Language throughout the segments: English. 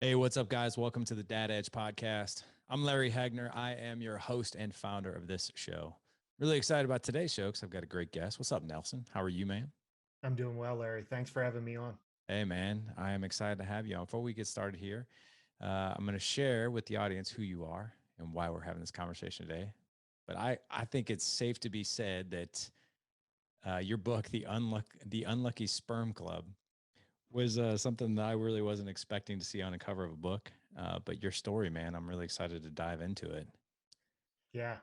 Hey, what's up, guys? Welcome to the Dad Edge podcast. I'm Larry Hagner. I am your host and founder of this show. Really excited about today's show because I've got a great guest. What's up, Nelson? How are you, man? I'm doing well, Larry. Thanks for having me on. Hey, man. I am excited to have you on. Before we get started here, I'm going to share with the audience who you are and why we're having this conversation today. But I think it's safe to be said that your book, The Unlucky Sperm Club, was something that I really wasn't expecting to see on a cover of a book. But your story, man, I'm really excited to dive into it. Yeah.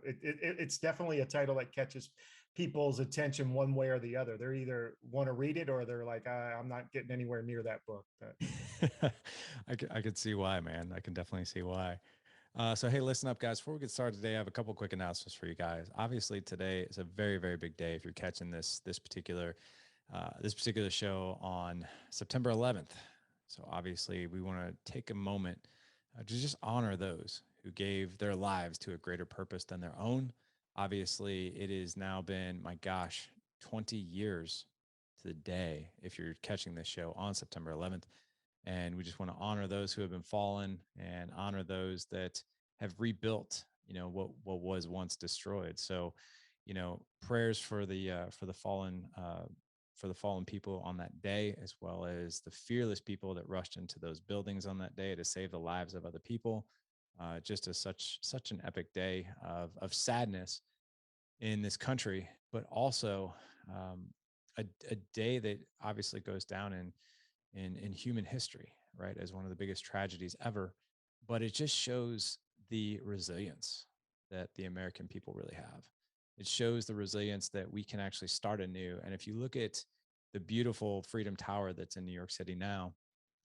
It's definitely a title that catches people's attention one way or the other. They're either want to read it or they're like, I'm not getting anywhere near that book. I could see why, man. I can definitely see why. So, hey, listen up, guys. Before we get started today, I have a couple quick announcements for you guys. Obviously, today is a very, very big day if you're catching this particular show on September 11th. So, obviously, we want to take a moment to just honor those who gave their lives to a greater purpose than their own. Obviously, it has now been, my gosh, 20 years to the day if you're catching this show on September 11th. And we just want to honor those who have been fallen and honor those that have rebuilt, what was once destroyed. So, prayers for the fallen people on that day, as well as the fearless people that rushed into those buildings on that day to save the lives of other people. Just as such an epic day of sadness in this country, but also a day that obviously goes down in human history, right, as one of the biggest tragedies ever. But it just shows the resilience that the American people really have. It shows the resilience that we can actually start anew. And if you look at the beautiful Freedom Tower that's in New York City now,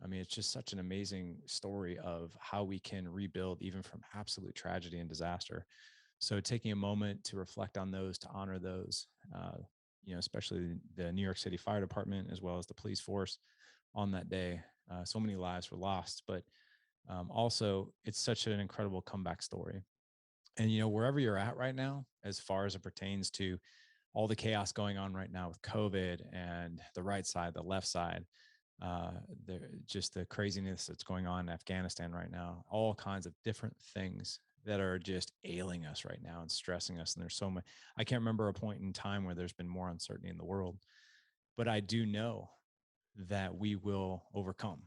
I mean, it's just such an amazing story of how we can rebuild even from absolute tragedy and disaster. So taking a moment to reflect on those, to honor those, especially the New York City Fire Department, as well as the police force on that day. So many lives were lost, but also it's such an incredible comeback story. And, wherever you're at right now, as far as it pertains to all the chaos going on right now with COVID and the right side, the left side, uh, just the craziness that's going on in Afghanistan right now, all kinds of different things that are just ailing us right now and stressing us. And there's so much, I can't remember a point in time where there's been more uncertainty in the world, but I do know that we will overcome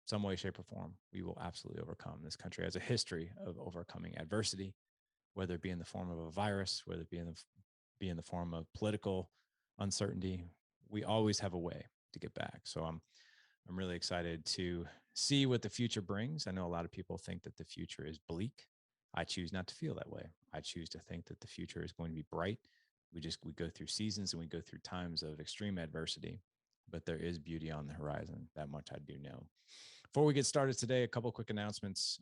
some way, shape, or form. We will absolutely overcome. This country has a history of overcoming adversity, whether it be in the form of a virus, whether it be in the form of political uncertainty. We always have a way to get back. So I'm really excited to see what the future brings. I know a lot of people think that the future is bleak. I choose not to feel that way. I choose to think that the future is going to be bright. We go through seasons and we go through times of extreme adversity, but there is beauty on the horizon. That much I do know. Before we get started today, a couple quick announcements.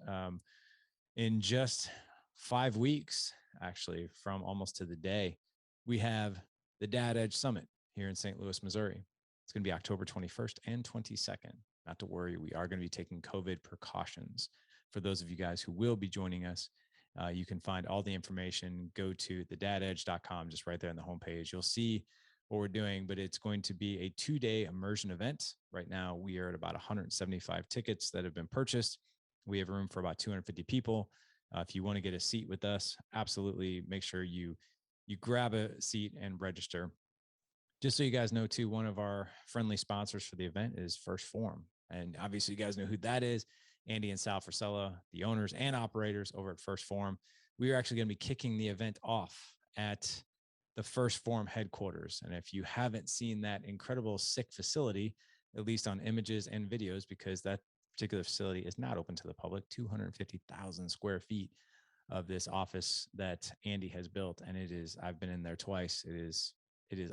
In just 5 weeks, actually, from almost to the day, we have the Dad Edge Summit here in St. Louis, Missouri. It's going to be October 21st and 22nd. Not to worry, we are going to be taking COVID precautions. For those of you guys who will be joining us, you can find all the information. Go to thedadedge.com, just right there on the homepage. You'll see what we're doing, but it's going to be a 2-day immersion event. Right now, we are at about 175 tickets that have been purchased. We have room for about 250 people. If you want to get a seat with us, absolutely make sure you grab a seat and register. Just so you guys know, too, one of our friendly sponsors for the event is First Form. And obviously, you guys know who that is. Andy and Sal Frisella, the owners and operators over at First Form. We are actually going to be kicking the event off at the First Form headquarters. And if you haven't seen that incredible, sick facility, at least on images and videos, because that particular facility is not open to the public, 250,000 square feet of this office that Andy has built. And I've been in there twice. It is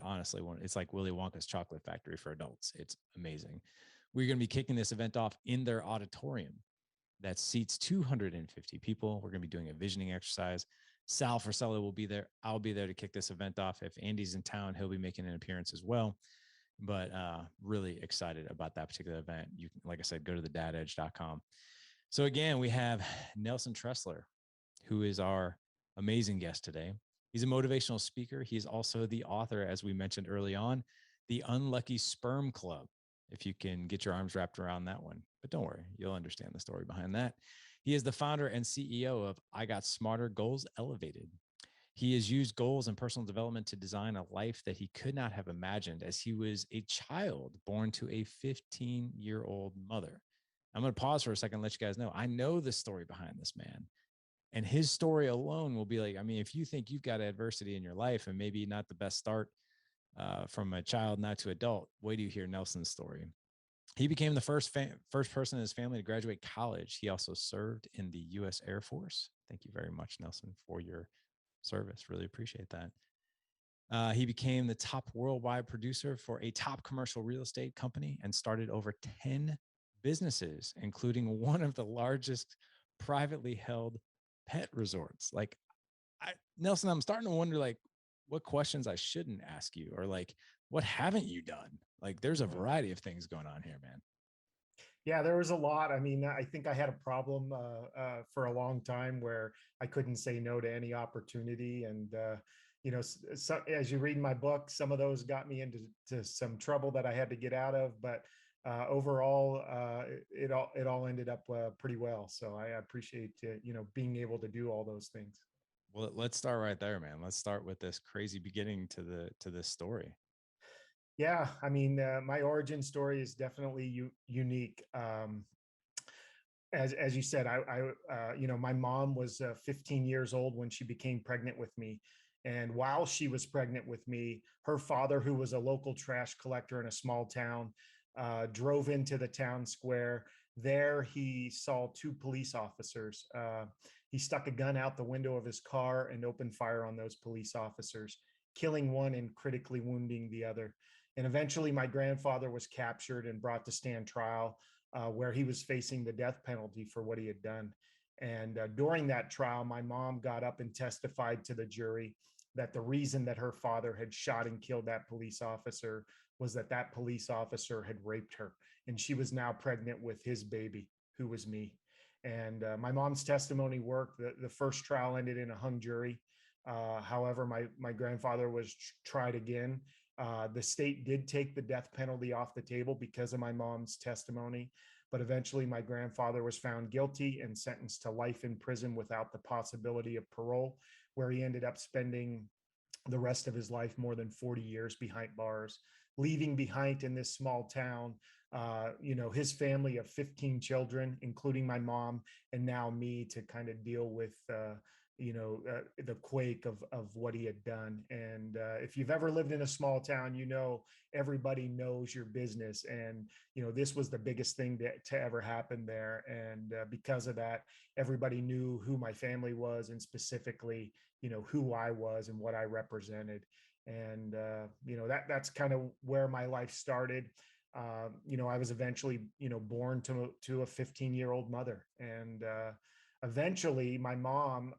honestly it's like Willy Wonka's chocolate factory for adults. It's amazing. We're going to be kicking this event off in their auditorium that seats 250 people. We're going to be doing a visioning exercise. Sal Frisella will be there. I'll be there to kick this event off. If Andy's in town, he'll be making an appearance as well. But really excited about that particular event. You can, like I said, go to thedadedge.com. So again, we have Nelson Tressler, who is our amazing guest today. He's a motivational speaker. He's also the author, as we mentioned early on, The Unlucky Sperm Club. if you can get your arms wrapped around that one. But don't worry, you'll understand the story behind that. He is the founder and CEO of I Got Smarter Goals Elevated. He has used goals and personal development to design a life that he could not have imagined as he was a child born to a 15-year-old mother. I'm going to pause for a second and let you guys know I know the story behind this man. And his story alone will be like, I mean, if you think you've got adversity in your life and maybe not the best start from a child not to adult, wait till you hear Nelson's story. He became the first person in his family to graduate college. He also served in the US Airforce. Thank you very much, Nelson, for your service. Really appreciate that. He became the top worldwide producer for a top commercial real estate company and started over 10 businesses, including one of the largest privately held pet resorts. Like, Nelson, I'm starting to wonder, like, what questions I shouldn't ask you, or like, what haven't you done? Like, there's a variety of things going on here, man. Yeah, there was a lot. I mean, I think I had a problem for a long time where I couldn't say no to any opportunity. And, so, as you read my book, some of those got me into some trouble that I had to get out of. But overall, it all ended up pretty well. So I appreciate, being able to do all those things. Well, let's start right there, man. Let's start with this crazy beginning to this story. Yeah, I mean, my origin story is definitely unique. As you said, my mom was 15 years old when she became pregnant with me. And while she was pregnant with me, her father, who was a local trash collector in a small town, drove into the town square. There, he saw two police officers. He stuck a gun out the window of his car and opened fire on those police officers, killing one and critically wounding the other. And eventually, my grandfather was captured and brought to stand trial, where he was facing the death penalty for what he had done. And during that trial, my mom got up and testified to the jury that the reason that her father had shot and killed that police officer was that that police officer had raped her. And she was now pregnant with his baby, who was me. And my mom's testimony worked. The first trial ended in a hung jury. However, my grandfather was tried again. The state did take the death penalty off the table because of my mom's testimony, but eventually my grandfather was found guilty and sentenced to life in prison without the possibility of parole, where he ended up spending the rest of his life, more than 40 years behind bars, leaving behind in this small town, his family of 15 children, including my mom, and now me to kind of deal with, the quake of what he had done. And if you've ever lived in a small town, everybody knows your business. And, this was the biggest thing to ever happen there. And because of that, everybody knew who my family was, and specifically, who I was and what I represented. And, that's kind of where my life started. I was eventually, born to a 15-year-old mother. And eventually my mom,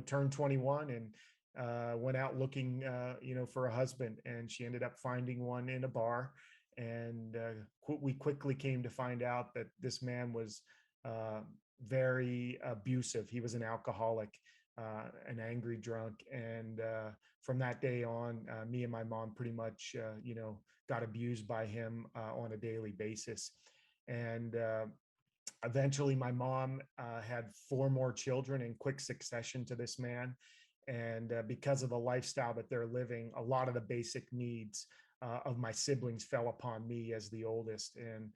turned 21 and went out looking, for a husband. And she ended up finding one in a bar. And we quickly came to find out that this man was very abusive. He was an alcoholic, an angry drunk. And from that day on, me and my mom pretty much, got abused by him on a daily basis. And eventually, my mom had four more children in quick succession to this man. And because of the lifestyle that they're living, a lot of the basic needs of my siblings fell upon me as the oldest. And,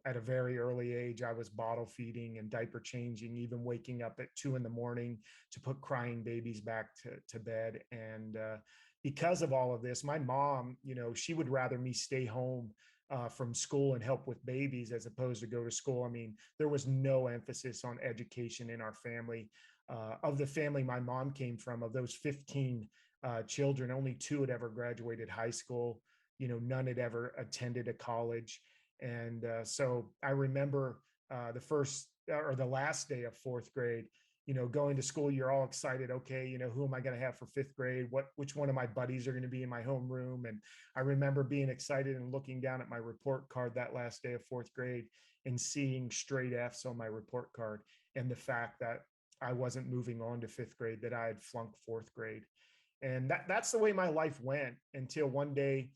at a very early age, I was bottle feeding and diaper changing, even waking up at 2 a.m. to put crying babies back to bed. And because of all of this, my mom, she would rather me stay home from school and help with babies as opposed to go to school. I mean, there was no emphasis on education in our family. Of the family my mom came from, of those 15 children, only 2 had ever graduated high school. None had ever attended a college. And so I remember the first or the last day of fourth grade, going to school, you're all excited. Okay, who am I going to have for fifth grade? Which one of my buddies are going to be in my homeroom? And I remember being excited and looking down at my report card that last day of fourth grade and seeing straight F's on my report card, and the fact that I wasn't moving on to fifth grade, that I had flunked fourth grade. And that's the way my life went until one day,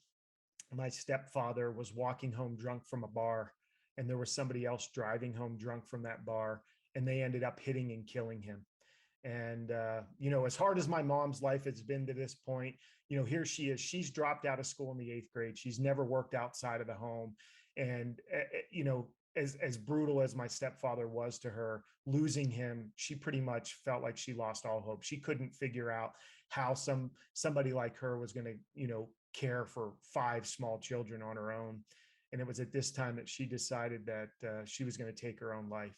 my stepfather was walking home drunk from a bar, and there was somebody else driving home drunk from that bar, and they ended up hitting and killing him. And as hard as my mom's life has been to this point, here she is. She's dropped out of school in the 8th grade. She's never worked outside of the home. And as brutal as my stepfather was to her, losing him, she pretty much felt like she lost all hope. She couldn't figure out how somebody like her was going to, care for 5 small children on her own. And it was at this time that she decided that she was going to take her own life.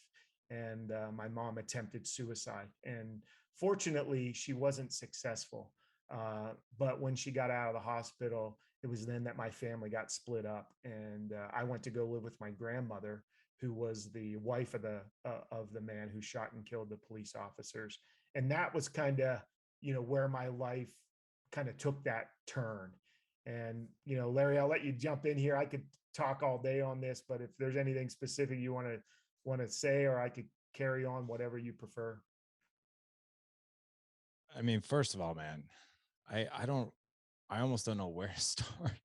And my mom attempted suicide. And fortunately, she wasn't successful. But when she got out of the hospital, it was then that my family got split up, and I went to go live with my grandmother, who was the wife of the man who shot and killed the police officers. And that was kind of where my life kind of took that turn. And Larry, I'll let you jump in here. I could talk all day on this, but if there's anything specific you want to say, or I could carry on, whatever you prefer. I mean, first of all, man, I almost don't know where to start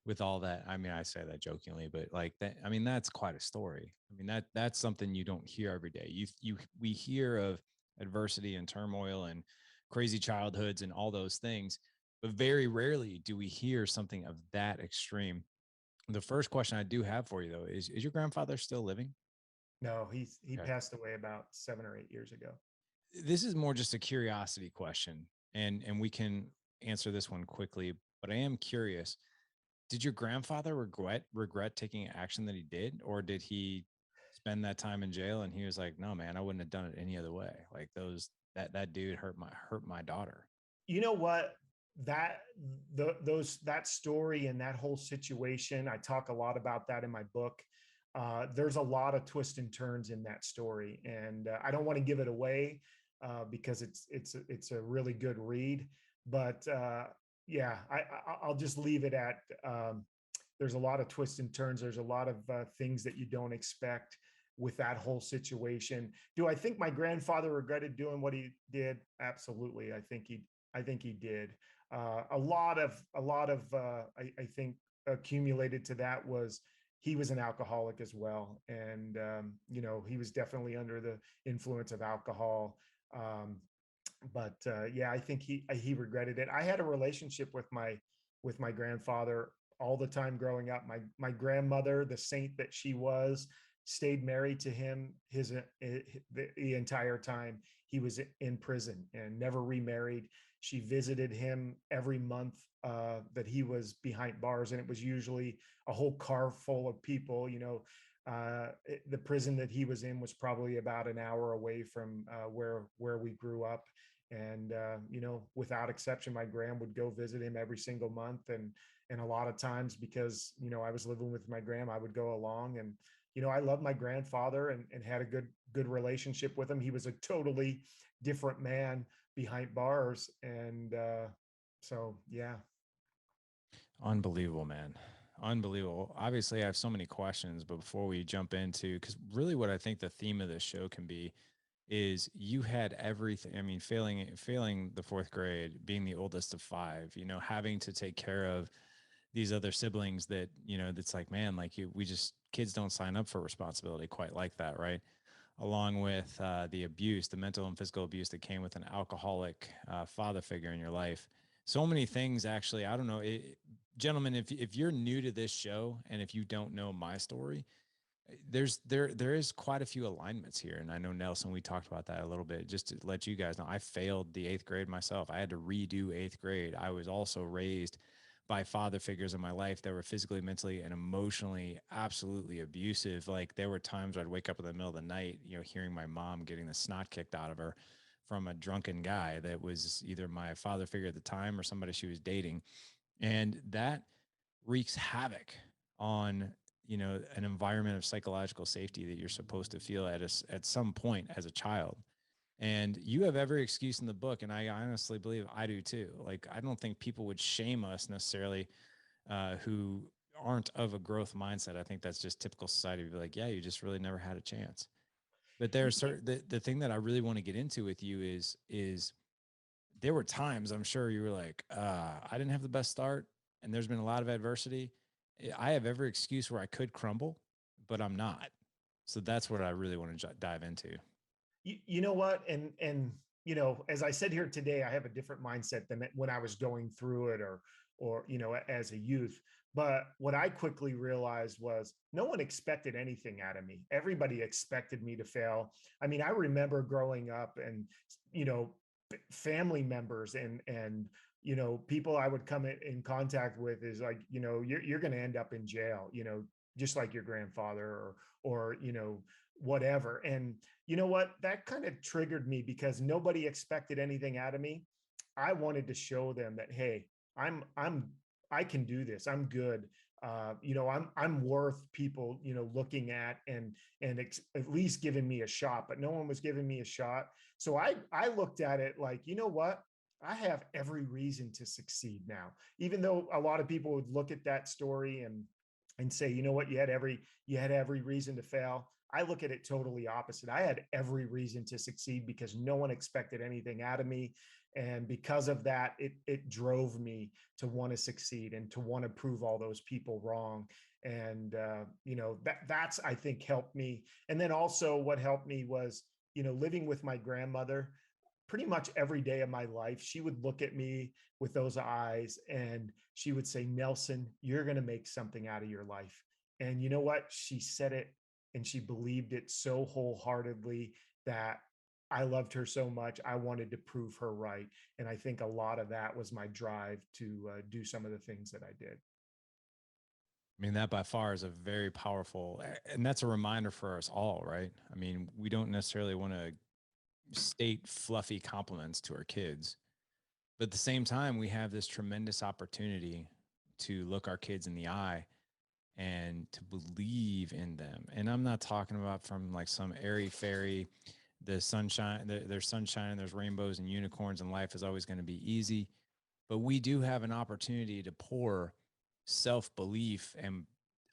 with all that. I mean, I say that jokingly, but like that, I mean, that's quite a story. I mean, that's something you don't hear every day. We hear of adversity and turmoil and crazy childhoods and all those things, but very rarely do we hear something of that extreme. The first question I do have for you though is your grandfather still living? No, he Okay. passed away about 7 or 8 years ago. This is more just a curiosity question, and we can answer this one quickly, but I am curious. Did your grandfather regret taking action that he did, or did he spend that time in jail and he was like, no man, I wouldn't have done it any other way? Like that dude hurt my daughter. You know what? That that story and that whole situation, I talk a lot about that in my book. There's a lot of twists and turns in that story, and I don't want to give it away because it's a really good read. But yeah, I'll just leave it at there's a lot of twists and turns. There's a lot of things that you don't expect with that whole situation. Do I think my grandfather regretted doing what he did? Absolutely. I think he did. I think accumulated to that was he was an alcoholic as well, and he was definitely under the influence of alcohol. But yeah, I think he regretted it. I had a relationship with my grandfather all the time growing up. My grandmother, the saint that she was, stayed married to him the entire time he was in prison and never remarried. She visited him every month that he was behind bars, and it was usually a whole car full of people. The prison that he was in was probably about an hour away from where we grew up. And without exception, my grand would go visit him every single month. And a lot of times, because I was living with my grand, I would go along. And I loved my grandfather, and had a good relationship with him. He was a totally different man behind bars. And so yeah. Unbelievable, man. Unbelievable. Obviously, I have so many questions, but before we jump into, because really what I think the theme of this show can be is you had everything. I mean, failing the fourth grade, being the oldest of five, having to take care of these other siblings that, that's like, man, like we just, kids don't sign up for responsibility quite like that, right? Along with the abuse, the mental and physical abuse that came with an alcoholic father figure in your life. So many things, actually. I don't know. Gentlemen, if you're new to this show and if you don't know my story, there is quite a few alignments here. And I know, Nelson, we talked about that a little bit. Just to let you guys know, I failed the 8th grade myself. I had to redo 8th grade. I was also raised by father figures in my life that were physically, mentally, and emotionally absolutely abusive. Like there were times where I'd wake up in the middle of the night, hearing my mom getting the snot kicked out of her from a drunken guy that was either my father figure at the time or somebody she was dating. And that wreaks havoc on an environment of psychological safety that you're supposed to feel at some point as a child. And you have every excuse in the book, and I honestly believe I do too. Like I don't think people would shame us necessarily who aren't of a growth mindset. I think that's just typical society to be like, yeah, you just really never had a chance. But there's certain the thing that I really want to get into with you is there were times I'm sure you were like, I didn't have the best start. and there's been a lot of adversity, I have every excuse where I could crumble, but I'm not. So that's what I really want to dive into. You know what? And as I said here today, I have a different mindset than when I was going through it, or as a youth. But what I quickly realized was no one expected anything out of me. Everybody expected me to fail. I mean, I remember growing up, and you know, family members and people I would come in contact with is like, you're going to end up in jail, just like your grandfather, or whatever. And you know what? That kind of triggered me because nobody expected anything out of me. I wanted to show them that, hey, I'm I can do this. I'm good. I'm worth people, looking at and at least giving me a shot. But no one was giving me a shot. So I looked at it like, you know what? I have every reason to succeed now. Even though a lot of people would look at that story and say, you know what, you had every reason to fail. I look at it totally opposite. I had every reason to succeed because no one expected anything out of me. And because of that, it drove me to want to succeed and to want to prove all those people wrong. And that's, I think, helped me. And then also what helped me was, living with my grandmother pretty much every day of my life. She would look at me with those eyes and she would say, Nelson, you're going to make something out of your life. And you know what? She said it and she believed it so wholeheartedly that I loved her so much. I wanted to prove her right. And I think a lot of that was my drive to do some of the things that I did. I mean, that by far is a very powerful, and that's a reminder for us all, right? I mean, we don't necessarily want to state fluffy compliments to our kids, but at the same time, we have this tremendous opportunity to look our kids in the eye and to believe in them. And I'm not talking about from like some airy fairy, the sunshine, there's sunshine, there's rainbows and unicorns, and life is always going to be easy. But we do have an opportunity to pour self belief and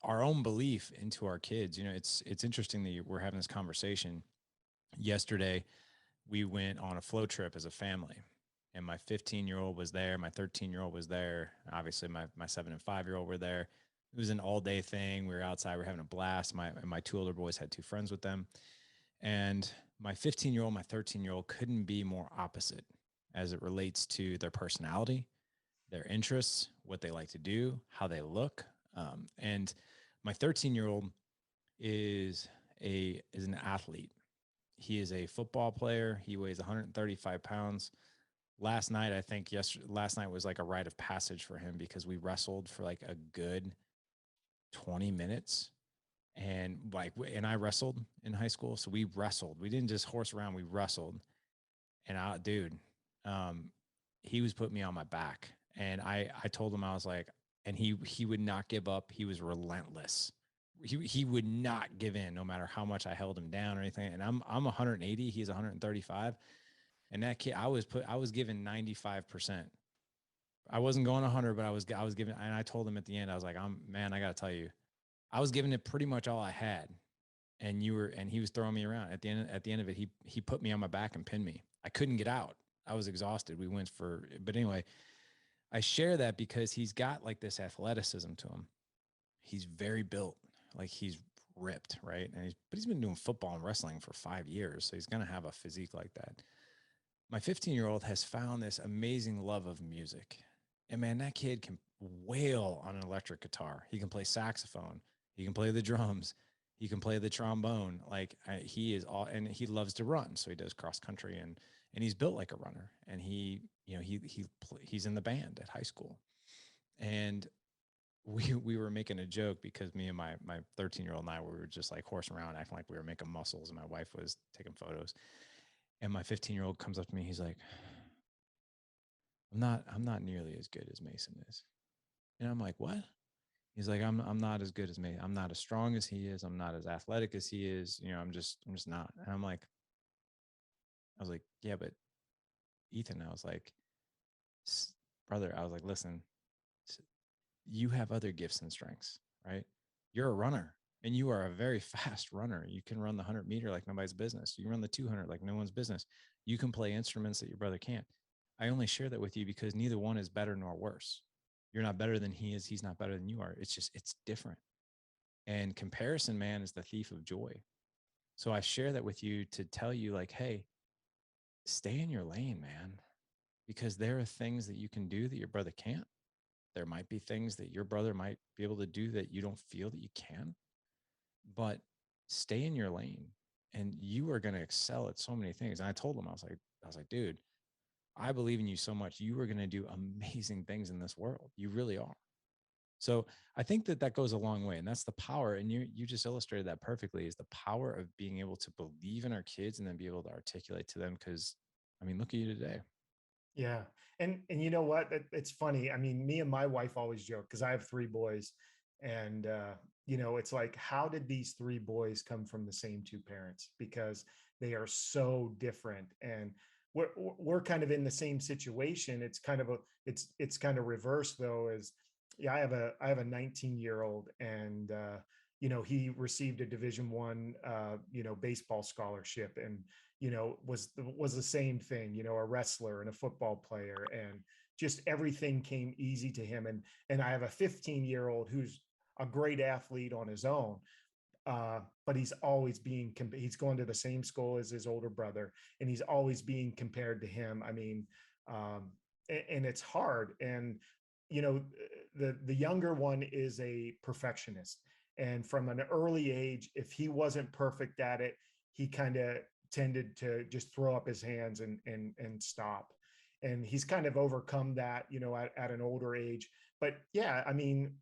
our own belief into our kids. It's interesting that we're having this conversation. Yesterday, we went on a flow trip as a family, and my 15-year-old was there, my 13-year-old was there, obviously my 7 and 5-year-old were there. It was an all-day thing. We were outside, we were having a blast. My two older boys had two friends with them, and my 15-year-old, my 13-year-old couldn't be more opposite as it relates to their personality, their interests, what they like to do, how they look. And my 13-year-old is an athlete. He is a football player. He weighs 135 pounds. Last night was like a rite of passage for him because we wrestled for like a good 20 minutes. And I wrestled in high school. So we wrestled. We didn't just horse around, we wrestled. And dude, he was putting me on my back. And I told him, I was like, and he would not give up. He was relentless. He would not give in no matter how much I held him down or anything. And I'm 180, he's 135. And that kid, I was given 95%. I wasn't going 100, but I was giving, and I told him at the end, I was like, I got to tell you, I was giving it pretty much all I had. And he was throwing me around. At the end of it, he put me on my back and pinned me. I couldn't get out. I was exhausted. But anyway, I share that because he's got like this athleticism to him. He's very built, like he's ripped, right? But he's been doing football and wrestling for 5 years, so he's gonna have a physique like that. My 15-year-old has found this amazing love of music, and man, that kid can wail on an electric guitar. He can play saxophone. He can play the drums. He can play the trombone. Like he is all, and he loves to run, so he does cross country, and he's built like a runner. And he's in the band at high school, and we were making a joke because me and my 13-year-old and I, we were just like horsing around, acting like we were making muscles, and my wife was taking photos. And my 15-year-old comes up to me, he's like, I'm not nearly as good as Mason is. And I'm like, what? He's like, I'm not as good as Mason. I'm not as strong as he is. I'm not as athletic as he is. I'm just not. And I was like, yeah, but Ethan, I was like, brother, I was like, listen, you have other gifts and strengths, right? You're a runner, and you are a very fast runner. You can run the 100-meter like nobody's business. You can run the 200 like no one's business. You can play instruments that your brother can't. I only share that with you because neither one is better nor worse. You're not better than he is. He's not better than you are. It's just, it's different. And comparison, man, is the thief of joy. So I share that with you to tell you, like, hey, stay in your lane, man, because there are things that you can do that your brother can't. There might be things that your brother might be able to do that you don't feel that you can, but stay in your lane and you are going to excel at so many things. And I told him, I was like, dude, I believe in you so much. You are going to do amazing things in this world. You really are. So I think that that goes a long way, and that's the power. And you just illustrated that perfectly, is the power of being able to believe in our kids and then be able to articulate to them. Because I mean, look at you today. Yeah. And you know what? It's funny. I mean, me and my wife always joke because I have three boys. And it's like, how did these three boys come from the same two parents? Because they are so different. And we're kind of in the same situation. It's kind of it's kind of reverse though, is yeah, I have a 19-year-old, and he received a Division 1 baseball scholarship, and was the same thing, a wrestler and a football player, and just everything came easy to him. And I have a 15-year-old who's a great athlete on his own, but he's going to the same school as his older brother, and he's always being compared to him. I mean, and it's hard. And the younger one is a perfectionist, and from an early age, if he wasn't perfect at it, he kind of tended to just throw up his hands and stop. And he's kind of overcome that, at an older age. But yeah, I mean,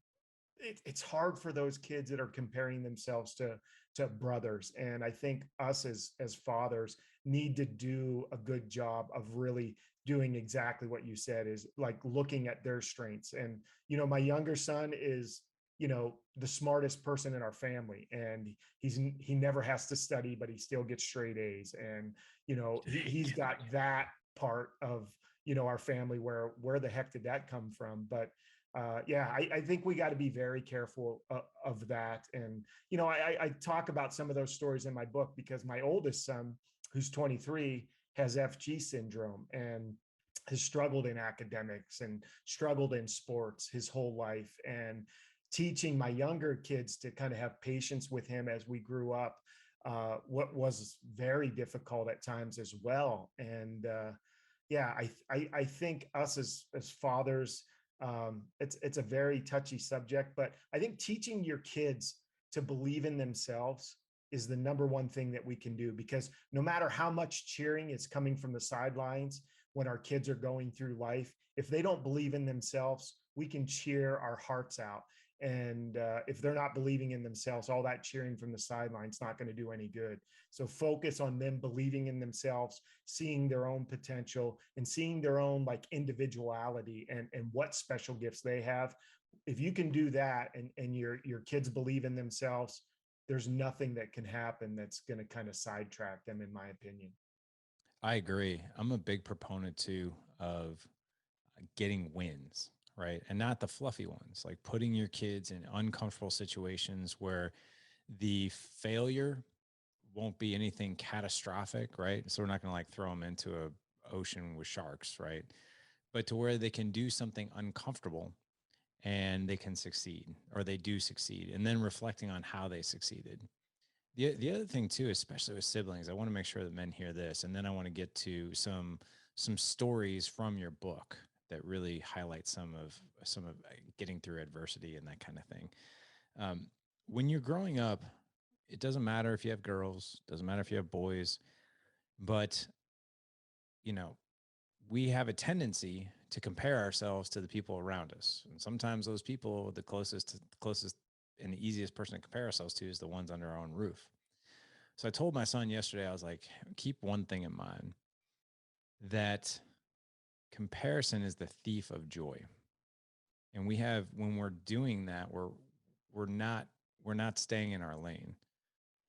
it's hard for those kids that are comparing themselves to brothers. And I think us as fathers need to do a good job of really doing exactly what you said, is like looking at their strengths. And my younger son is the smartest person in our family, and he never has to study, but he still gets straight A's. And he's got that part of our family, where the heck did that come from? But yeah, I think we got to be very careful of that. And I talk about some of those stories in my book, because my oldest son, who's 23, has FG syndrome and has struggled in academics and struggled in sports his whole life. And teaching my younger kids to kind of have patience with him as we grew up, what was very difficult at times as well. And yeah, I think us as fathers, it's a very touchy subject, but I think teaching your kids to believe in themselves is the number one thing that we can do, because no matter how much cheering is coming from the sidelines when our kids are going through life, if they don't believe in themselves, we can cheer our hearts out. And if they're not believing in themselves, all that cheering from the sidelines not going to do any good. So focus on them believing in themselves, seeing their own potential, and seeing their own like individuality and what special gifts they have. If you can do that, and your kids believe in themselves, there's nothing that can happen that's going to kind of sidetrack them, in my opinion. I agree. I'm a big proponent too of getting wins, right? And not the fluffy ones, like putting your kids in uncomfortable situations where the failure won't be anything catastrophic, right? So we're not going to like throw them into a ocean with sharks, right? But to where they can do something uncomfortable and they can succeed, or they do succeed, and then reflecting on how they succeeded. The other thing too, especially with siblings, I want to make sure that men hear this, and then I want to get to some stories from your book that really highlight some of getting through adversity and that kind of thing. Um, when you're growing up, it doesn't matter if you have girls, doesn't matter if you have boys, but you know, we have a tendency to compare ourselves to the people around us. And sometimes those people, the closest and the easiest person to compare ourselves to is the ones under our own roof. So I told my son yesterday, I was like, keep one thing in mind, that comparison is the thief of joy. And when we're doing that, we're not we're not staying in our lane.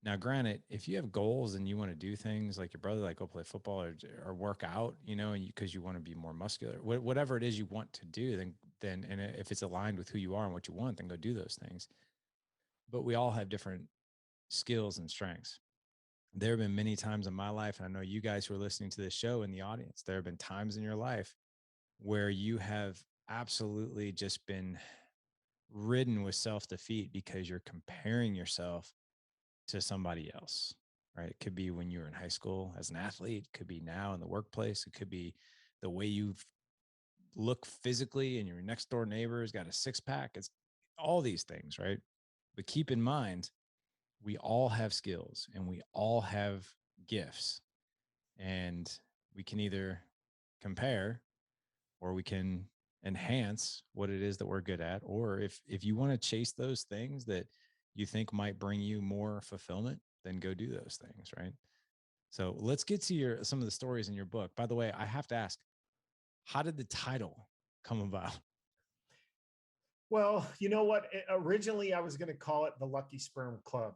Now, granted, if you have goals and you want to do things like your brother, like go play football or work out, and because you want to be more muscular, whatever it is you want to do, then and if it's aligned with who you are and what you want, then go do those things. But we all have different skills and strengths. There have been many times in my life, and I know you guys who are listening to this show in the audience, there have been times in your life where you have absolutely just been ridden with self-defeat because you're comparing yourself to somebody else, right? It could be when you were in high school as an athlete, it could be now in the workplace, it could be the way you look physically and your next door neighbor has got a six pack. It's all these things, right? But keep in mind, we all have skills and we all have gifts, and we can either compare or we can enhance what it is that we're good at. Or if you want to chase those things that you think might bring you more fulfillment, then go do those things, right? So let's get to some of the stories in your book. By the way, I have to ask, how did the title come about? Well, you know what? Originally, I was going to call it the Lucky Sperm Club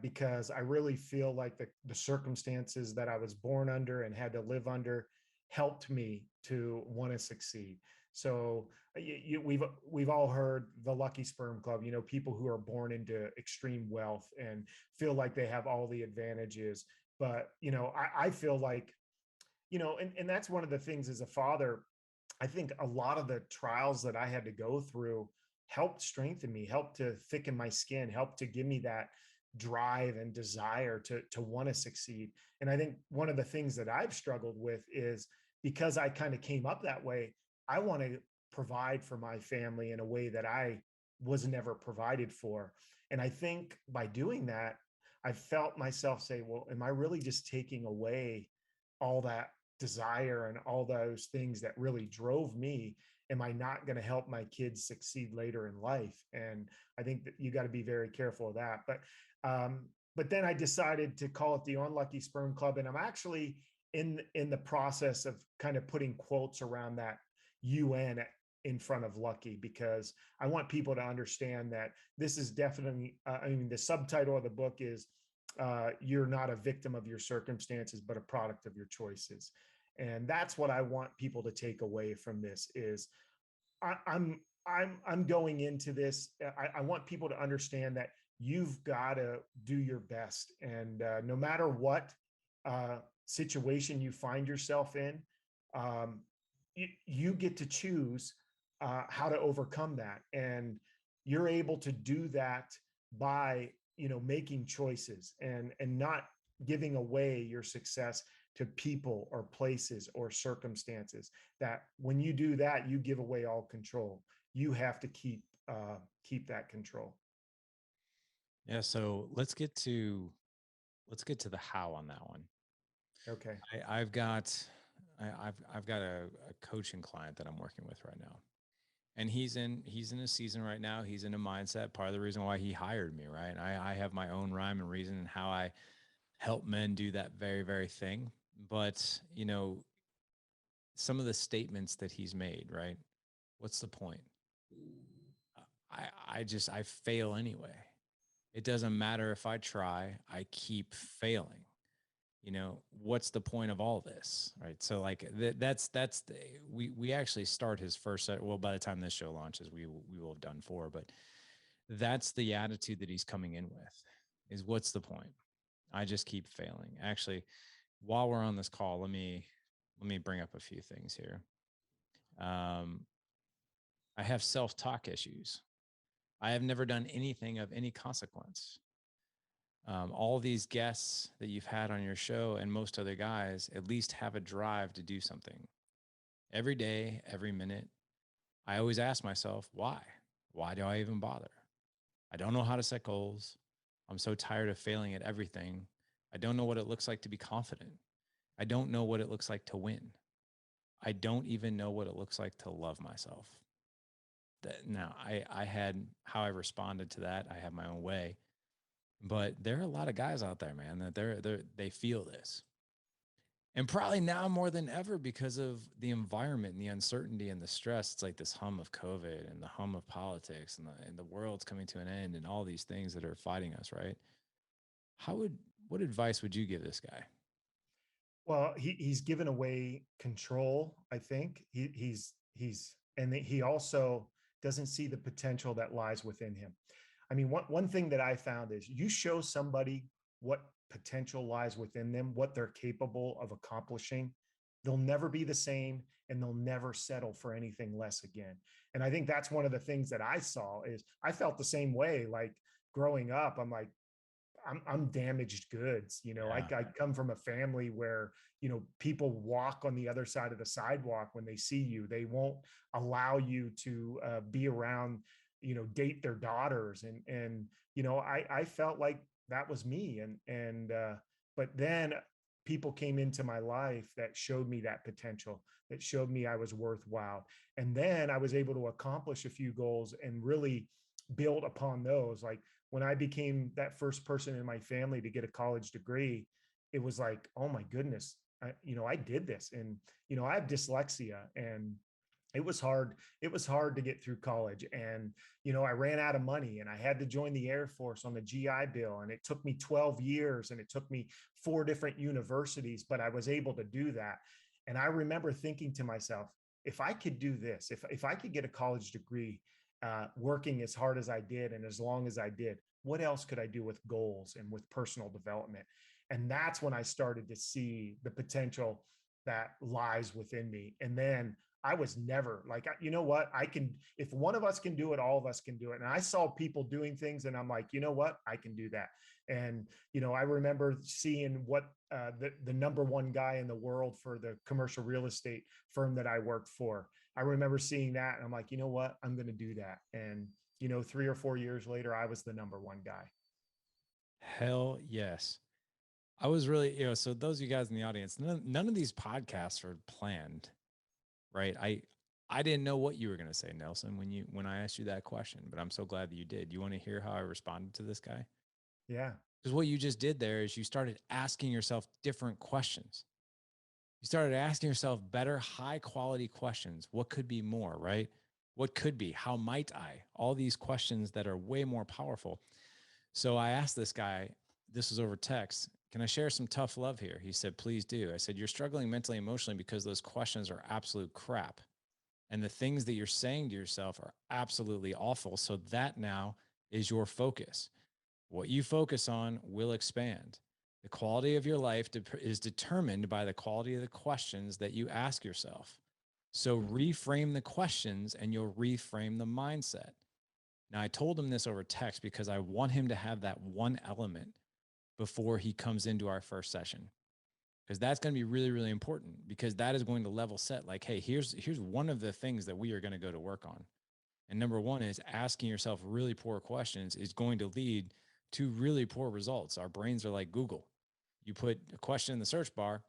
because I really feel like the circumstances that I was born under and had to live under helped me to want to succeed. So we've all heard the Lucky Sperm Club. You know, people who are born into extreme wealth and feel like they have all the advantages. But you know, I feel like, you know, and that's one of the things as a father. I think a lot of the trials that I had to go through helped strengthen me, helped to thicken my skin, helped to give me that drive and desire to want to succeed. And I think one of the things that I've struggled with is because I kind of came up that way, I want to provide for my family in a way that I was never provided for. And I think by doing that, I felt myself say, well, am I really just taking away all that desire and all those things that really drove me? Am I not going to help my kids succeed later in life? And I think that you got to be very careful of that. But then I decided to call it the Unlucky Sperm Club, and I'm actually in the process of kind of putting quotes around that UN in front of lucky, because I want people to understand that this is definitely I mean, the subtitle of the book is you're not a victim of your circumstances, but a product of your choices. And that's what I want people to take away from this is I, I'm I'm going into this. I want people to understand that you've got to do your best, and no matter what situation you find yourself in, um, you get to choose how to overcome that, and you're able to do that by, you know, making choices and not giving away your success to people or places or circumstances. That when you do that, you give away all control. You have to keep that control. Yeah, so let's get to the how on that one. Okay. I've got I've got a coaching client that I'm working with right now. And he's in a season right now. He's in a mindset. Part of the reason why he hired me, right? I have my own rhyme and reason and how I help men do that very, very thing. But, you know, some of the statements that he's made, right? What's the point? I fail anyway. It doesn't matter if I try, I keep failing. You know, what's the point of all this, right? So like that's the, we actually start his first set. Well, by the time this show launches, we will have done four, but that's the attitude that he's coming in with is what's the point? I just keep failing. Actually, while we're on this call, let me bring up a few things here. um I have self-talk issues. I have never done anything of any consequence. All these guests that you've had on your show and most other guys at least have a drive to do something every day, every minute. I always ask myself, why? Why do I even bother? I don't know how to set goals. I'm so tired of failing at everything. I don't know what it looks like to be confident. I don't know what it looks like to win. I don't even know what it looks like to love myself. Now, I had how I responded to that. I have my own way. But there are a lot of guys out there, man, that they feel this. And probably now more than ever because of the environment and the uncertainty and the stress. It's like this hum of COVID and the hum of politics and the world's coming to an end and all these things that are fighting us, right? What advice would you give this guy? Well, he's given away control. I think and he also doesn't see the potential that lies within him. I mean, one thing that I found is you show somebody what potential lies within them, what they're capable of accomplishing, they'll never be the same, and they'll never settle for anything less again. And I think that's one of the things that I saw. Is I felt the same way. Like growing up, I'm like, I'm damaged goods. Yeah. I come from a family where, people walk on the other side of the sidewalk when they see you. They won't allow you to be around, date their daughters. I felt like that was me. But then people came into my life that showed me that potential, that showed me I was worthwhile. And then I was able to accomplish a few goals and really build upon those. Like when I became that first person in my family to get a college degree, it was like, oh my goodness, I did this. And, I have dyslexia, and it was hard. It was hard to get through college. And, I ran out of money, and I had to join the Air Force on the GI Bill. And it took me 12 years, and it took me 4 different universities, but I was able to do that. And I remember thinking to myself, if I could do this, if I could get a college degree, working as hard as I did and as long as I did, what else could I do with goals and with personal development? And that's when I started to see the potential that lies within me. And then I was never like, you know what? I can, if one of us can do it, all of us can do it. And I saw people doing things, and I'm like, you know what? I can do that. And, I remember seeing what the number one guy in the world for the commercial real estate firm that I worked for. I remember seeing that, and I'm like, you know what? I'm going to do that. And, 3 or 4 years later, I was the number one guy. Hell yes. I was really, so those of you guys in the audience, none of these podcasts are planned, right? I didn't know what you were going to say, Nelson, when I asked you that question, but I'm so glad that you did. You want to hear how I responded to this guy? Yeah. Because what you just did there is you started asking yourself different questions. You started asking yourself better, high quality questions. What could be more, right? What could be? How might I? All these questions that are way more powerful. So I asked this guy, this was over text, can I share some tough love here? He said, please do. I said, you're struggling mentally, emotionally because those questions are absolute crap. And the things that you're saying to yourself are absolutely awful. So that now is your focus. What you focus on will expand. The quality of your life is determined by the quality of the questions that you ask yourself. So reframe the questions and you'll reframe the mindset. Now, I told him this over text because I want him to have that one element before he comes into our first session, because that's going to be really, really important, because that is going to level set like, hey, here's one of the things that we are going to go to work on. And number one is asking yourself really poor questions is going to lead to really poor results. Our brains are like Google. You put a question in the search bar,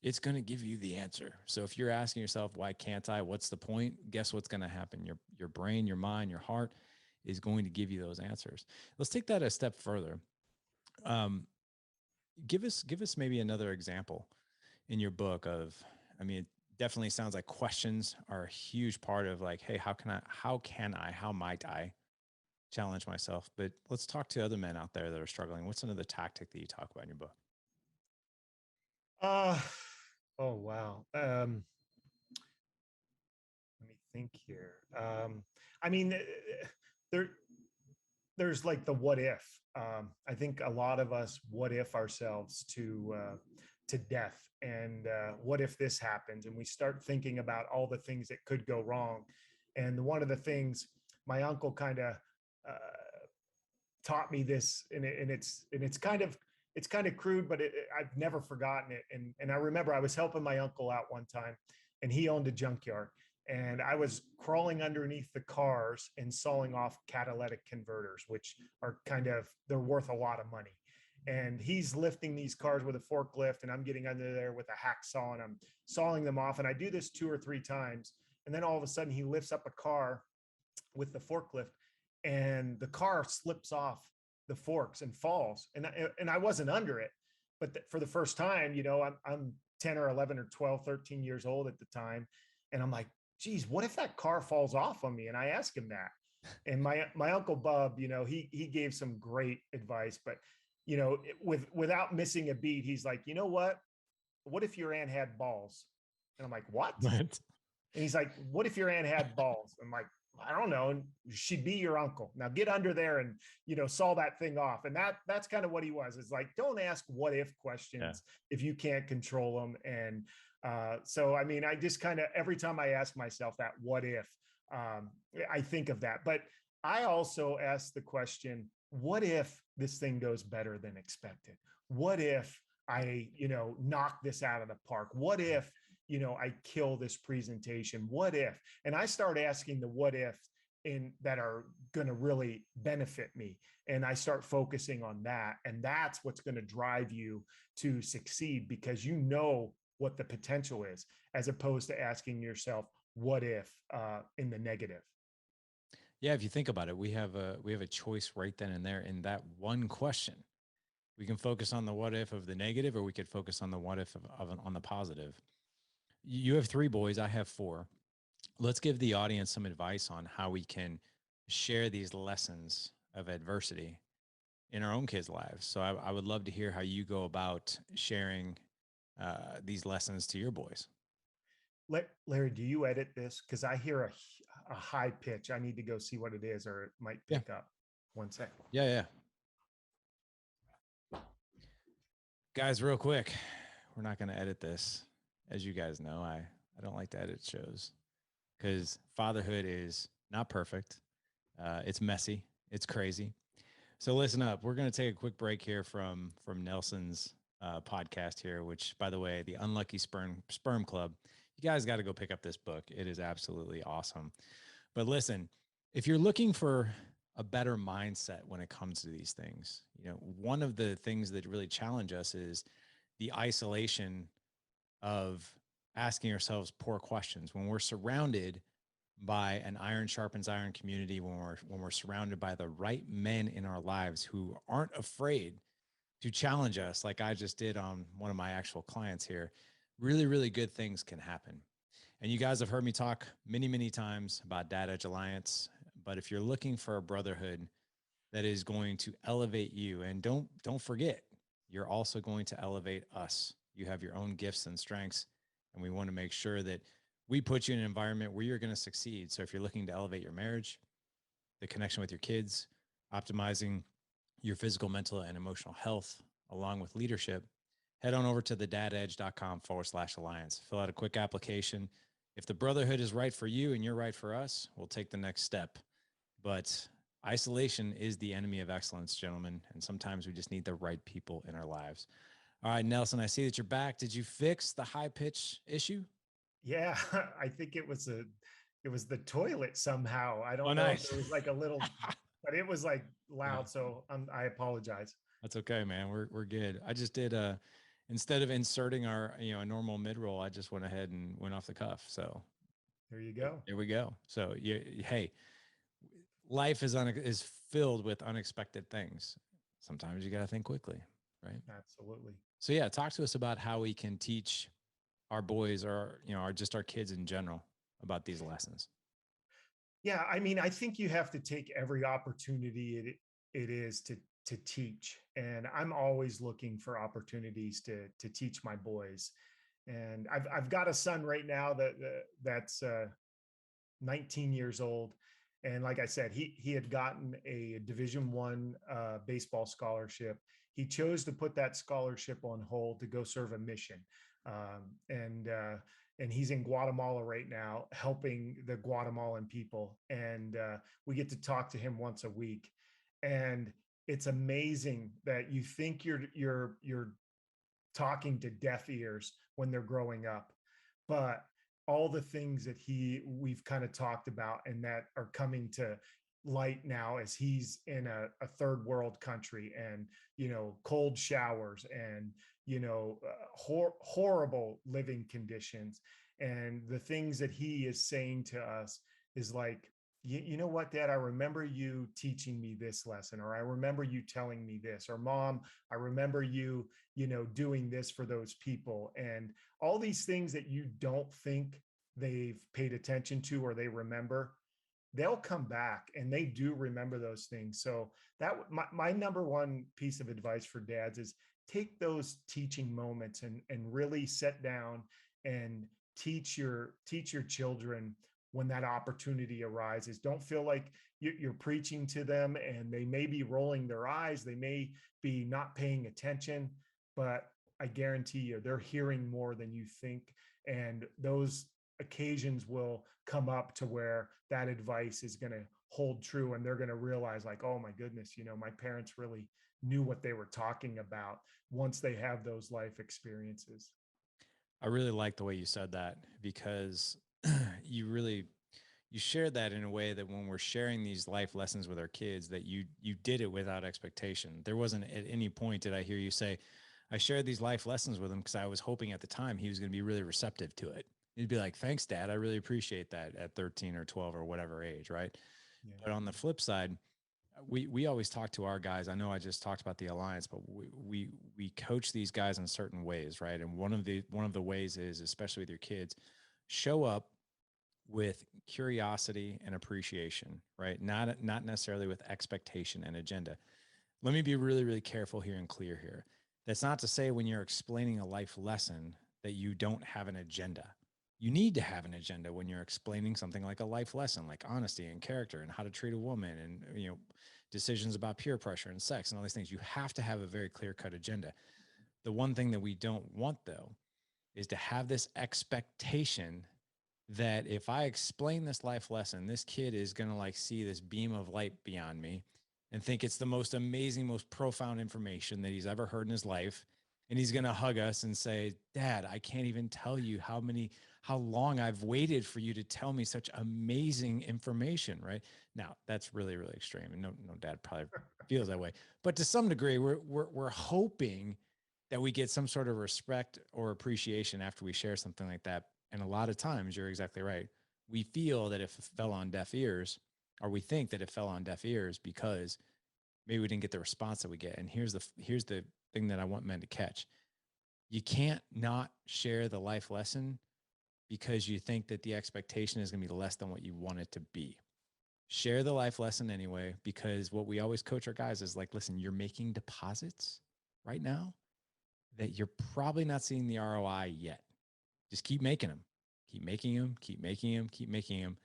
it's going to give you the answer. So if you're asking yourself, why can't I? What's the point? Guess what's going to happen? Your brain, your mind, your heart is going to give you those answers. Let's take that a step further. Give us maybe another example in your book of, I mean, it definitely sounds like questions are a huge part of like, hey, how might I challenge myself? But let's talk to other men out there that are struggling. What's another tactic that you talk about in your book? Oh, wow. Let me think here. I mean, there, there's like the what if. I think a lot of us what if ourselves to death, and what if this happens, and we start thinking about all the things that could go wrong. And one of the things my uncle kind of taught me this, and it's kind of crude, but I've never forgotten it. And I remember I was helping my uncle out one time, and he owned a junkyard, and I was crawling underneath the cars and sawing off catalytic converters, which are they're worth a lot of money. And he's lifting these cars with a forklift, and I'm getting under there with a hacksaw, and I'm sawing them off. And I do this 2 or 3 times. And then all of a sudden he lifts up a car with the forklift, and the car slips off the forks and falls. And I wasn't under it, but for the first time, I'm 10 or 11 or 12, 13 years old at the time. And I'm like, geez, what if that car falls off on me? And I asked him that. And my uncle Bub, he gave some great advice, but without missing a beat, he's like, you know what if your aunt had balls? And I'm like, what? What? And he's like, what if your aunt had balls? I'm like, I don't know, she'd be your uncle. Now get under there and, saw that thing off. And that's kind of what he was. It's like, don't ask what if Yeah. questions if you can't control them. And so, I mean, I just kind of, every time I ask myself that what if, um, I think of that. But I also ask the question, what if this thing goes better than expected? What if I, knock this out of the park? What if, I kill this presentation? What if? And I start asking the what if in that are going to really benefit me. And I start focusing on that. And that's what's going to drive you to succeed, because what the potential is, as opposed to asking yourself, what if, in the negative. Yeah, if you think about it, we have a choice right then and there in that one question. We can focus on the what if of the negative, or we could focus on the what if on the positive. You have 3 boys, I have 4. Let's give the audience some advice on how we can share these lessons of adversity in our own kids' lives. So I would love to hear how you go about sharing these lessons to your boys. Larry, do you edit this? Because I hear a high pitch. I need to go see what it is, or it might Yeah. pick up. One sec. Yeah. Guys, real quick, we're not going to edit this. As you guys know, I don't like to edit shows because fatherhood is not perfect. It's messy. It's crazy. So listen up. We're going to take a quick break here from Nelson's podcast here, which, by the way, the Unlucky Sperm Club. You guys got to go pick up this book. It is absolutely awesome. But listen, if you're looking for a better mindset when it comes to these things, one of the things that really challenge us is the isolation of asking ourselves poor questions. When we're surrounded by an iron sharpens iron community, when we're surrounded by the right men in our lives who aren't afraid to challenge us, like I just did on one of my actual clients here, really, really good things can happen. And you guys have heard me talk many, many times about Dad Edge Alliance. But if you're looking for a brotherhood that is going to elevate you, and don't forget, you're also going to elevate us. You have your own gifts and strengths, and we want to make sure that we put you in an environment where you're going to succeed. So if you're looking to elevate your marriage, the connection with your kids, optimizing your physical, mental, and emotional health, along with leadership, head on over to thedadedge.com/alliance. Fill out a quick application. If the brotherhood is right for you and you're right for us, we'll take the next step. But isolation is the enemy of excellence, gentlemen. And sometimes we just need the right people in our lives. All right, Nelson, I see that you're back. Did you fix the high pitch issue? Yeah, I think it was the toilet somehow. I Oh, don't know if nice. there was like a little, but it was like Yeah, loud. So I apologize. that's okay, man. We're good. I just did instead of inserting our a normal mid roll, I just went ahead and went off the cuff. So There you go. there we go. So hey, life is filled with unexpected things. Sometimes you got to think quickly, right? Absolutely. So yeah, talk to us about how we can teach our boys, or just our kids in general, about these lessons. Yeah, I mean, I think you have to take every opportunity it is to teach, and I'm always looking for opportunities to teach my boys. And I've got a son right now that's 19 years old, and like I said, he had gotten a Division 1 baseball scholarship. He chose to put that scholarship on hold to go serve a mission, and he's in Guatemala right now, helping the Guatemalan people. And we get to talk to him once a week, and it's amazing that you think you're talking to deaf ears when they're growing up, but all the things that we've kind of talked about and that are coming to light now as he's in a third world country, and cold showers, and horrible living conditions, and the things that he is saying to us is like, you know what, Dad, I remember you teaching me this lesson, or I remember you telling me this, or Mom, I remember you doing this for those people. And all these things that you don't think they've paid attention to or they remember, they'll come back and they do remember those things. So my number one piece of advice for dads is take those teaching moments and really sit down and teach your children when that opportunity arises. Don't feel like you're preaching to them and they may be rolling their eyes, they may be not paying attention, but I guarantee you they're hearing more than you think. And those occasions will come up to where that advice is going to hold true, and they're going to realize, like, oh my goodness, my parents really knew what they were talking about, once they have those life experiences. I really like the way you said that, because you really you shared that in a way that when we're sharing these life lessons with our kids, that you did it without expectation. There wasn't at any point did I hear you say, I shared these life lessons with him because I was hoping at the time he was going to be really receptive to it. He'd be like, thanks, Dad. I really appreciate that at 13 or 12 or whatever age, right? Yeah. But on the flip side, we always talk to our guys. I know I just talked about the alliance, but we coach these guys in certain ways, right? And one of the ways is, especially with your kids, show up with curiosity and appreciation, right? Not necessarily with expectation and agenda. Let me be really, really careful here and clear here. That's not to say when you're explaining a life lesson that you don't have an agenda. You need to have an agenda when you're explaining something like a life lesson, like honesty and character and how to treat a woman, and decisions about peer pressure and sex and all these things. You have to have a very clear-cut agenda. The one thing that we don't want, though, is to have this expectation that if I explain this life lesson, this kid is going to like see this beam of light beyond me and think it's the most amazing, most profound information that he's ever heard in his life. And he's going to hug us and say, Dad, I can't even tell you how long I've waited for you to tell me such amazing information. Right now, that's really, really extreme. And no dad probably feels that way, but to some degree, we're hoping that we get some sort of respect or appreciation after we share something like that. And a lot of times, you're exactly right. We feel that if it fell on deaf ears, or we think that it fell on deaf ears because maybe we didn't get the response that we get. And here's the thing that I want men to catch. You can't not share the life lesson because you think that the expectation is going to be less than what you want it to be. Share the life lesson anyway, because what we always coach our guys is like, listen, you're making deposits right now that you're probably not seeing the ROI yet. Just keep making them, keep making them, keep making them, keep making them.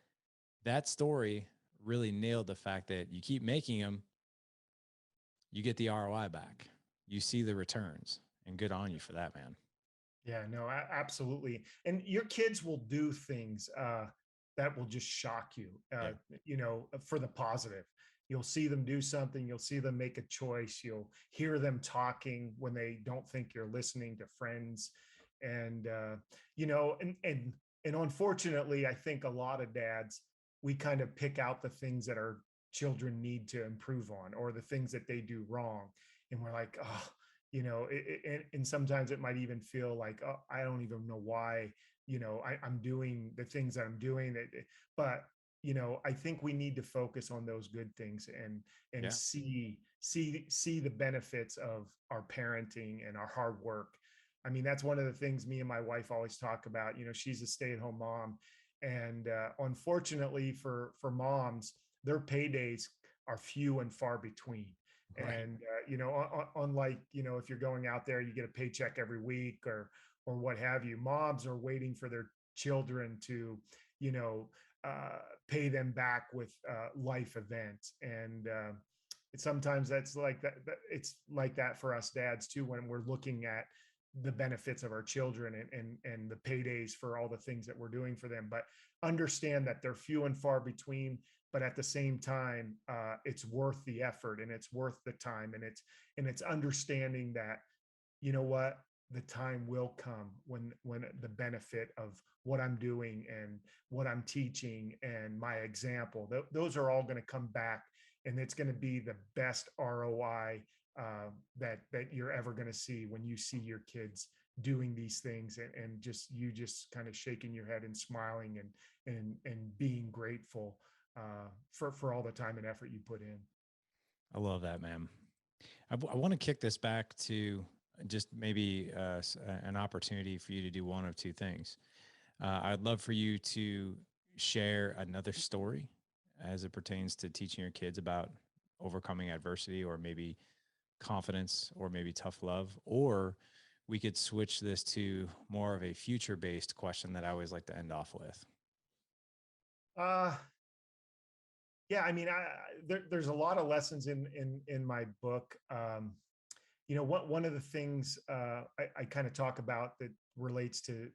That story really nailed the fact that you keep making them, you get the ROI back. You see the returns, and good on you for that, man. Yeah, no, absolutely. And your kids will do things that will just shock you, Yeah. for the positive. You'll see them do something, you'll see them make a choice, you'll hear them talking when they don't think you're listening to friends. And, and unfortunately, I think a lot of dads, we kind of pick out the things that our children need to improve on, or the things that they do wrong. And we're like, oh, and sometimes it might even feel like, oh, I don't even know why, I'm doing the things that I'm doing. But I think we need to focus on those good things, and Yeah. see the benefits of our parenting and our hard work. I mean, that's one of the things me and my wife always talk about. She's a stay-at-home mom, and unfortunately for moms, their paydays are few and far between. Right. And unlike, if you're going out there, you get a paycheck every week, or what have you. Moms are waiting for their children to, you know pay them back with life events. And sometimes that's like it's like that for us dads too, when we're looking at the benefits of our children, and the paydays for all the things that we're doing for them. But understand that they're few and far between. But at the same time, it's worth the effort, and it's worth the time, and it's understanding that, what, the time will come when the benefit of what I'm doing and what I'm teaching and my example, those are all going to come back, and it's going to be the best ROI that you're ever going to see, when you see your kids doing these things, and just kind of shaking your head and smiling, and being grateful for all the time and effort you put in. I love that, man. I want to kick this back to just maybe an opportunity for you to do one of two things. I'd love for you to share another story as it pertains to teaching your kids about overcoming adversity, or maybe confidence, or maybe tough love. Or we could switch this to more of a future based question that I always like to end off with. Uh, yeah, I mean, there's a lot of lessons in my book. One of the things I kind of talk about that relates to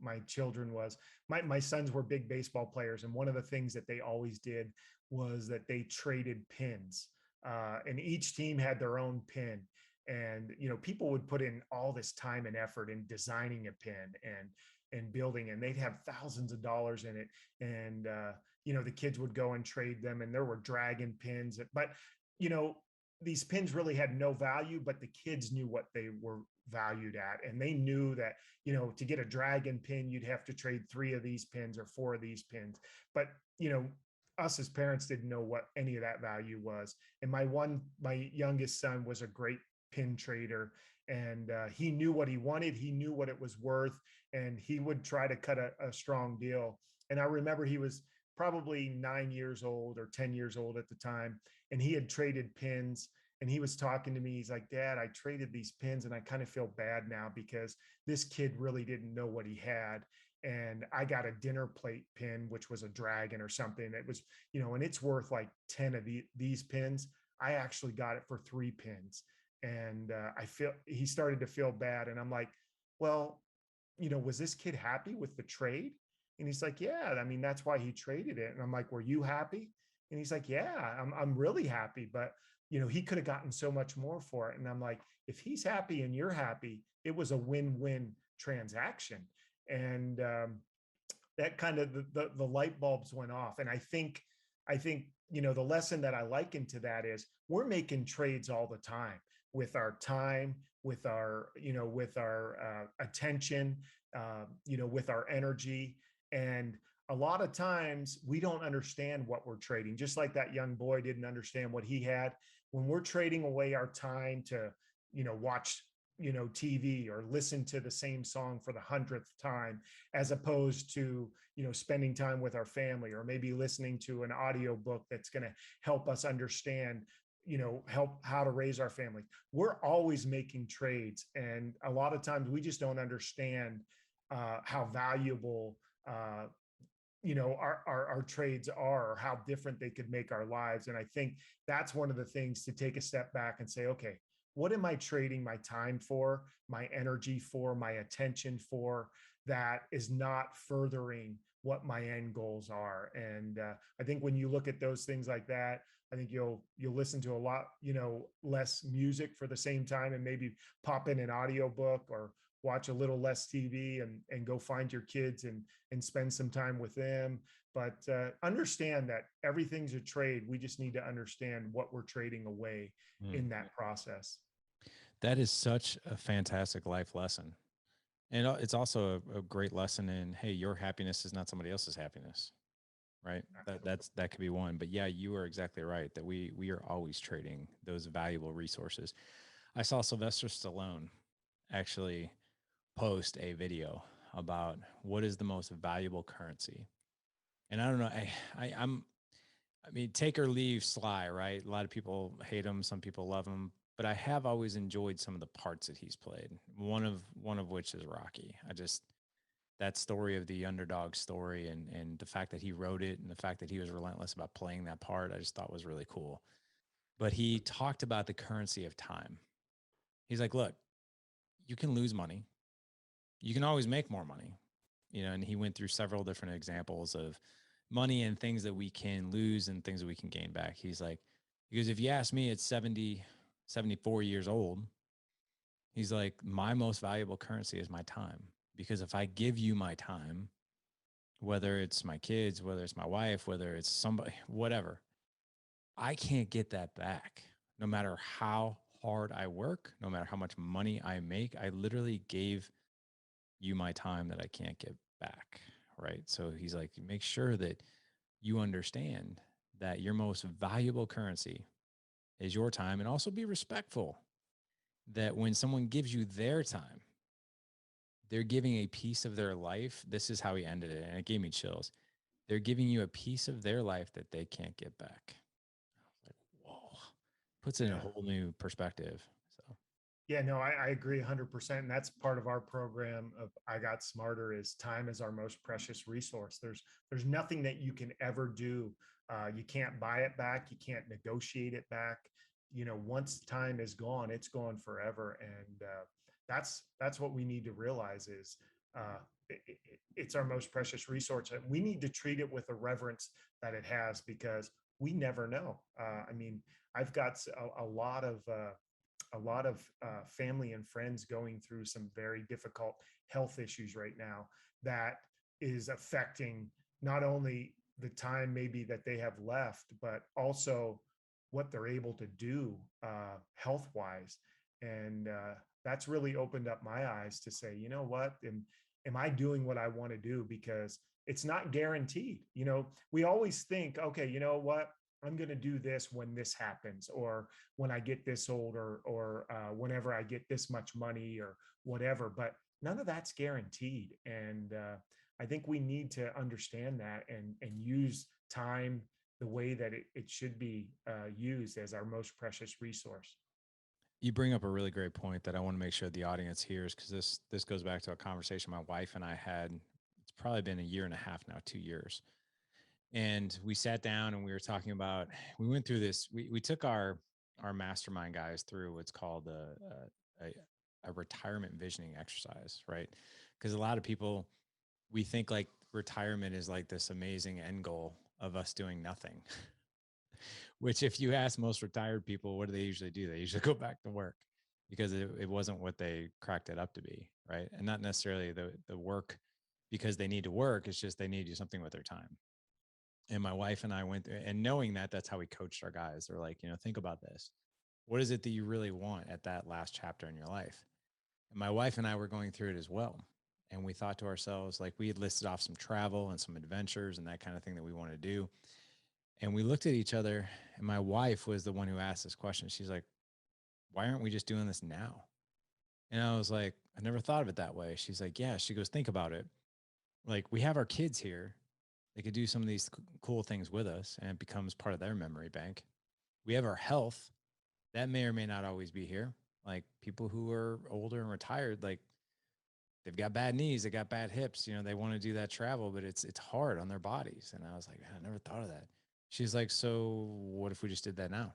my children was my sons were big baseball players, and one of the things that they always did was that they traded pins, and each team had their own pin. And people would put in all this time and effort in designing a pin and building, and they'd have thousands of dollars in it. And the kids would go and trade them, and there were dragon pins, but you know these pins really had no value, but the kids knew what they were valued at. And they knew that, to get a dragon pin, you'd have to trade 3 of these pins or 4 of these pins. But, us as parents didn't know what any of that value was. And my youngest son was a great pin trader, and he knew what he wanted. He knew what it was worth, and he would try to cut a strong deal. And I remember he was probably 9 years old or 10 years old at the time, and he had traded pins. And he was talking to me. He's like, Dad, I traded these pins and I kind of feel bad now because this kid really didn't know what he had. And I got a dinner plate pin, which was a dragon or something. It was, and it's worth like 10 of these pins. I actually got it for 3 pins. And he started to feel bad. And I'm like, well, was this kid happy with the trade? And he's like, yeah, I mean, that's why he traded it. And I'm like, were you happy? And he's like, yeah, I'm really happy. But, he could have gotten so much more for it. And I'm like, if he's happy and you're happy, it was a win-win transaction. And that kind of the light bulbs went off. And I think the lesson that I liken to that is we're making trades all the time with our time, with our attention, with our energy. And a lot of times we don't understand what we're trading, just like that young boy didn't understand what he had. When we're trading away our time to watch TV or listen to the same song for the 100th time, as opposed to spending time with our family, or maybe listening to an audio book that's going to help us understand help how to raise our family. We're always making trades, and a lot of times we just don't understand how valuable our trades are, or how different they could make our lives. And I think that's one of the things to take a step back and say, okay, what am I trading my time for, my energy for, my attention for, that is not furthering what my end goals are? And I think when you look at those things like that, I think you'll listen to a lot less music for the same time, and maybe pop in an audiobook, or watch a little less TV, and go find your kids and spend some time with them. But understand that everything's a trade. We just need to understand what we're trading away in that process. That is such a fantastic life lesson. And it's also a great lesson in, hey, your happiness is not somebody else's happiness, right? That could be one. But yeah, you are exactly right that we are always trading those valuable resources. I saw Sylvester Stallone actually post a video about what is the most valuable currency. And I don't know, I mean, take or leave Sly, right? A lot of people hate him, some people love him, but I have always enjoyed some of the parts that he's played. One of which is Rocky. I just that story of the underdog story, and the fact that he wrote it, and the fact that he was relentless about playing that part, I just thought was really cool. But he talked about the currency of time. He's like, look, you can lose money. You can always make more money. And he went through several different examples of money and things that we can lose and things that we can gain back. He's like, because if you ask me at 70, 74 years old, he's like, my most valuable currency is my time. Because if I give you my time, whether it's my kids, whether it's my wife, whether it's somebody, whatever, I can't get that back. No matter how hard I work, no matter how much money I make, I literally gave you my time that I can't get back. Right. So he's like, make sure that you understand that your most valuable currency is your time, and also be respectful that when someone gives you their time, they're giving a piece of their life. This is how he ended it, and it gave me chills. They're giving you a piece of their life that they can't get back. I was like, whoa, puts it in a Yeah. whole new perspective. So Yeah, no, I agree 100%. And that's part of our program of I Got Smarter is time is our most precious resource. There's nothing that you can ever do. You can't buy it back. You can't negotiate it back. Once time is gone, it's gone forever. And that's what we need to realize is it's our most precious resource. And we need to treat it with the reverence that it has because we never know. I mean, I've got a lot of family and friends going through some very difficult health issues right now that is affecting not only the time maybe that they have left, but also what they're able to do health wise. And that's really opened up my eyes to say, you know what, am I doing what I want to do? Because it's not guaranteed. We always think, okay, you know what, I'm going to do this when this happens, or when I get this old, or whenever I get this much money, or whatever. But none of that's guaranteed, and I think we need to understand that and use time the way that it should be used as our most precious resource. You bring up a really great point that I want to make sure the audience hears, because this goes back to a conversation my wife and I had. It's probably been a year and a half now, 2 years. And we sat down and we were talking about, we went through this, we took our mastermind guys through what's called a retirement visioning exercise, right? Because a lot of people, we think like retirement is like this amazing end goal of us doing nothing. Which, if you ask most retired people, what do they usually do? They usually go back to work because it wasn't what they cracked it up to be, right? And not necessarily the work because they need to work. It's just they need to do something with their time. And my wife and I went through, and knowing that, that's how we coached our guys. They're like, think about this. What is it that you really want at that last chapter in your life? And my wife and I were going through it as well. And we thought to ourselves, like, we had listed off some travel and some adventures and that kind of thing that we want to do. And we looked at each other, and my wife was the one who asked this question. She's like, why aren't we just doing this now? And I was like, I never thought of it that way. She's like, yeah. She goes, think about it. Like, we have our kids here. They could do some of these cool things with us, and it becomes part of their memory bank. We have our health. That may or may not always be here. Like, people who are older and retired, like, they've got bad knees, they got bad hips, they want to do that travel, but it's hard on their bodies. And I was like, I never thought of that. She's like, so what if we just did that now?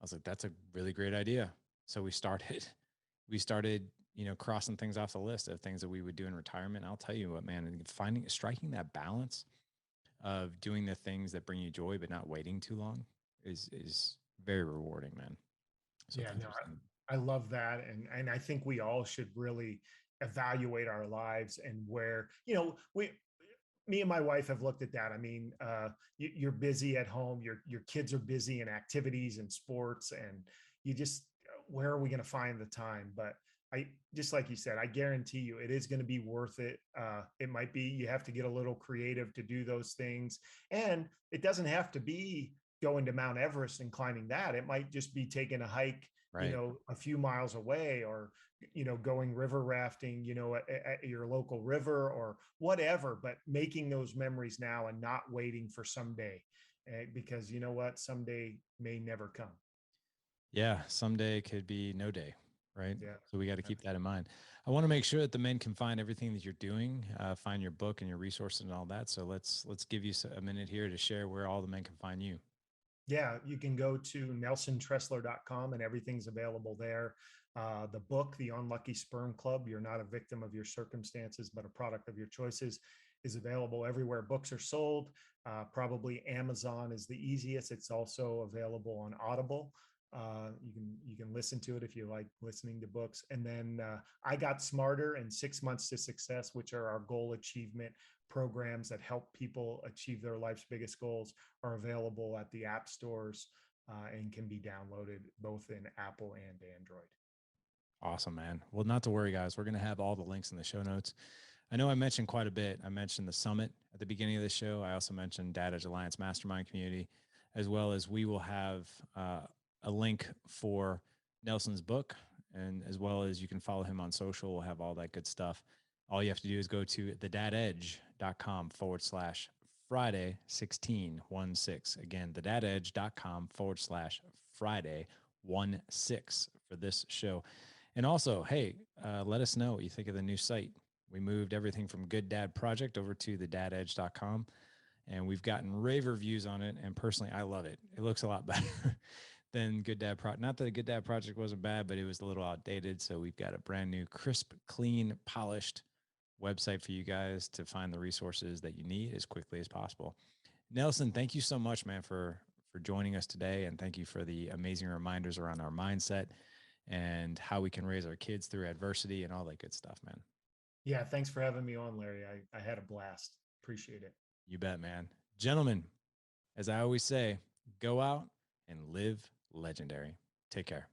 I was like, that's a really great idea. So we started, crossing things off the list of things that we would do in retirement. I'll tell you what, man, striking that balance of doing the things that bring you joy, but not waiting too long is very rewarding, man. So Yeah, thanks no, for saying. I love that, and I think we all should really evaluate our lives and where we me and my wife have looked at that. I mean, you're busy at home. Your kids are busy in activities and sports, and you just where are we going to find the time? But I just like you said, I guarantee you, it is going to be worth it. It might be you have to get a little creative to do those things, and it doesn't have to be going to Mount Everest and climbing that. It might just be taking a hike, Right. a few miles away, or going river rafting, at your local river or whatever, but making those memories now and not waiting for someday, because you know what, someday may never come. Yeah. Someday could be no day. Right. Yeah. So we got to keep that in mind. I want to make sure that the men can find everything that you're doing, find your book and your resources and all that. So let's give you a minute here to share where all the men can find you. Yeah, you can go to nelsontressler.com and everything's available there. The book, The Unlucky Sperm Club, You're Not a Victim of Your Circumstances, but a Product of Your Choices, is available everywhere books are sold. Probably Amazon is the easiest. It's also available on Audible. You can listen to it if you like listening to books. And then I Got Smarter and 6 Months to Success, which are our goal achievement programs that help people achieve their life's biggest goals, are available at the app stores and can be downloaded both in Apple and Android. Awesome, man. Well, not to worry, guys. We're going to have all the links in the show notes. I know I mentioned quite a bit. I mentioned the summit at the beginning of the show. I also mentioned Dad Edge Alliance Mastermind Community, as well as we will have a link for Nelson's book, and as well as you can follow him on social. We'll have all that good stuff. All you have to do is go to thedadedge.com/Friday 1616. Again, thedadedge.com/Friday for this show. And also, hey, let us know what you think of the new site. We moved everything from Good Dad Project over to thedadedge.com, and we've gotten rave reviews on it. And personally, I love it. It looks a lot better than Good Dad Project. Not that the Good Dad Project wasn't bad, but it was a little outdated. So we've got a brand new, crisp, clean, polished website for you guys to find the resources that you need as quickly as possible. Nelson, thank you so much, man, for joining us today. And thank you for the amazing reminders around our mindset and how we can raise our kids through adversity and all that good stuff, man. Yeah, thanks for having me on, Larry. I had a blast. Appreciate it. You bet, man. Gentlemen, as I always say, go out and live legendary. Take care.